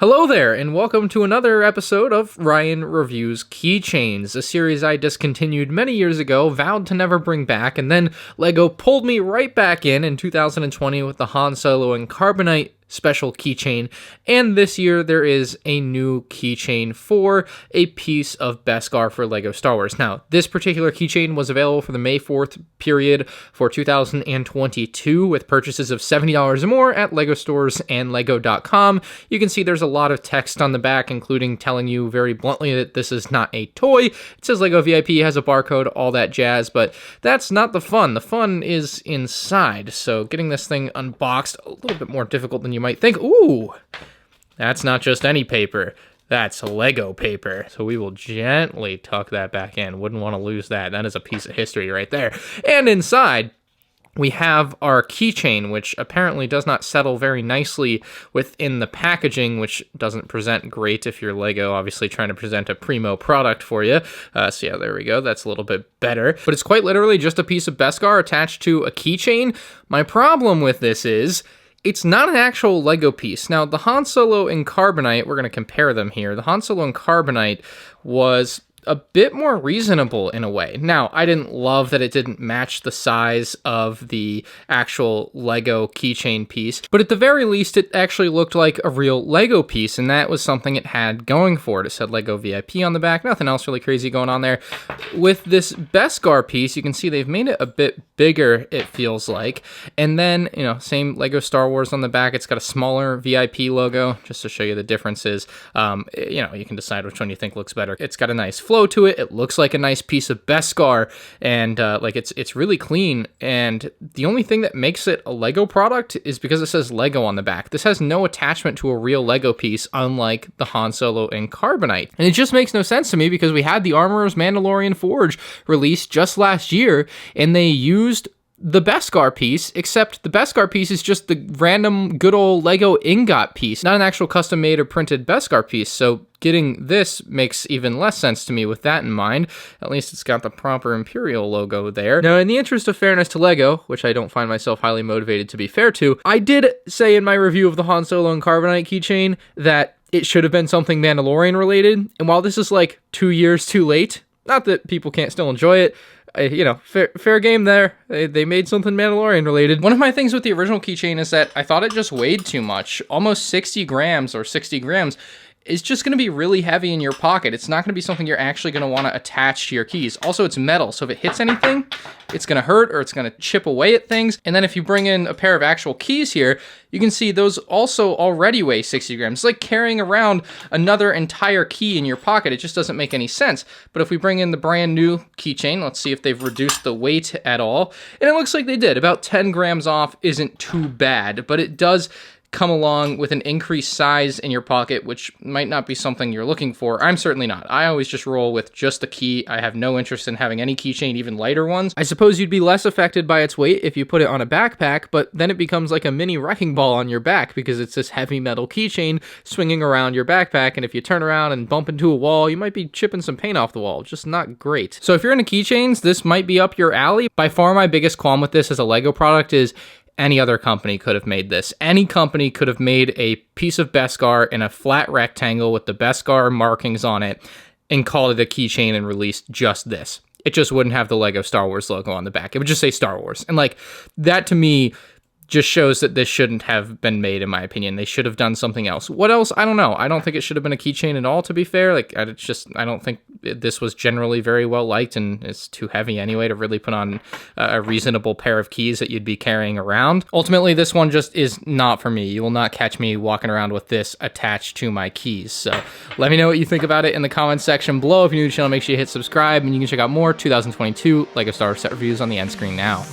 Hello there, and welcome to another episode of Ryan Reviews Keychains, a series I discontinued many years ago, vowed to never bring back, and then LEGO pulled me right back in 2020 with the Han Solo and Carbonite special keychain, and this year there is a new keychain for a piece of Beskar for LEGO Star Wars. Now, this particular keychain was available for the May 4th period for 2022 with purchases of $70 or more at LEGO stores and lego.com. You can see there's a lot of text on the back, including telling you very bluntly that this is not a toy. It says LEGO VIP, has a barcode, all that jazz, but that's not the fun. The fun is inside, so getting this thing unboxed a little bit more difficult than you might think. Ooh, that's not just any paper. That's Lego paper. So we will gently tuck that back in. Wouldn't want to lose that. That is a piece of history right there. And inside, we have our keychain, which apparently does not settle very nicely within the packaging, which doesn't present great if you're LEGO, obviously trying to present a primo product for you. So yeah, there we go. That's a little bit better. But it's quite literally just a piece of Beskar attached to a keychain. My problem with this is it's not an actual LEGO piece. Now, the Han Solo and Carbonite, we're going to compare them here. The Han Solo and Carbonite was a bit more reasonable in a way. Now, I didn't love that it didn't match the size of the actual LEGO keychain piece, but at the very least, it actually looked like a real LEGO piece, and that was something it had going for it. It said LEGO VIP on the back, nothing else really crazy going on there. With this Beskar piece, you can see they've made it a bit bigger, it feels like, and then, you know, same LEGO Star Wars on the back. It's got a smaller VIP logo, just to show you the differences. You know, you can decide which one you think looks better. It's got a nice flow to it. It looks like a nice piece of Beskar, and like it's really clean. And the only thing that makes it a LEGO product is because it says LEGO on the back. This has no attachment to a real LEGO piece, unlike the Han Solo and Carbonite. And it just makes no sense to me because we had the Armorer's Mandalorian Forge released just last year, and they used the Beskar piece, except the Beskar piece is just the random good old LEGO ingot piece, not an actual custom made or printed Beskar piece. So getting this makes even less sense to me with that in mind. At least it's got the proper Imperial logo there. Now, in the interest of fairness to LEGO, which I don't find myself highly motivated to be fair to, I did say in my review of the Han Solo and Carbonite keychain that it should have been something Mandalorian related. And while this is like 2 years too late, not that people can't still enjoy it, you know, fair game there. They made something Mandalorian related. One of my things with the original keychain is that I thought it just weighed too much. Almost 60 grams or 60 grams is just going to be really heavy in your pocket. It's not going to be something you're actually going to want to attach to your keys. Also, it's metal, so if it hits anything, it's going to hurt or it's going to chip away at things. And then if you bring in a pair of actual keys here, you can see those also already weigh 60 grams. It's like carrying around another entire key in your pocket. It just doesn't make any sense. But if we bring in the brand new keychain, let's see if they've reduced the weight at all. And it looks like they did. About 10 grams off isn't too bad, but it does come along with an increased size in your pocket, which might not be something you're looking for. I'm certainly not. I always just roll with just the key. I have no interest in having any keychain, even lighter ones. I suppose you'd be less affected by its weight if you put it on a backpack, but then it becomes like a mini wrecking ball on your back because it's this heavy metal keychain swinging around your backpack, and if you turn around and bump into a wall, you might be chipping some paint off the wall. Just not great. So if you're into keychains, this might be up your alley. By far my biggest qualm with this as a LEGO product is any other company could have made this. Any company could have made a piece of Beskar in a flat rectangle with the Beskar markings on it and called it a keychain and released just this. It just wouldn't have the LEGO Star Wars logo on the back. It would just say Star Wars. And like, that to me just shows that this shouldn't have been made, in my opinion. They should have done something else. What else? I don't know. I don't think it should have been a keychain at all, to be fair. Like, I don't think this was generally very well liked, and it's too heavy anyway to really put on a reasonable pair of keys that you'd be carrying around. Ultimately, this one just is not for me. You will not catch me walking around with this attached to my keys. So let me know what you think about it in the comments section below. If you're new to the channel, make sure you hit subscribe, and you can check out more 2022 LEGO Star Wars set reviews on the end screen now.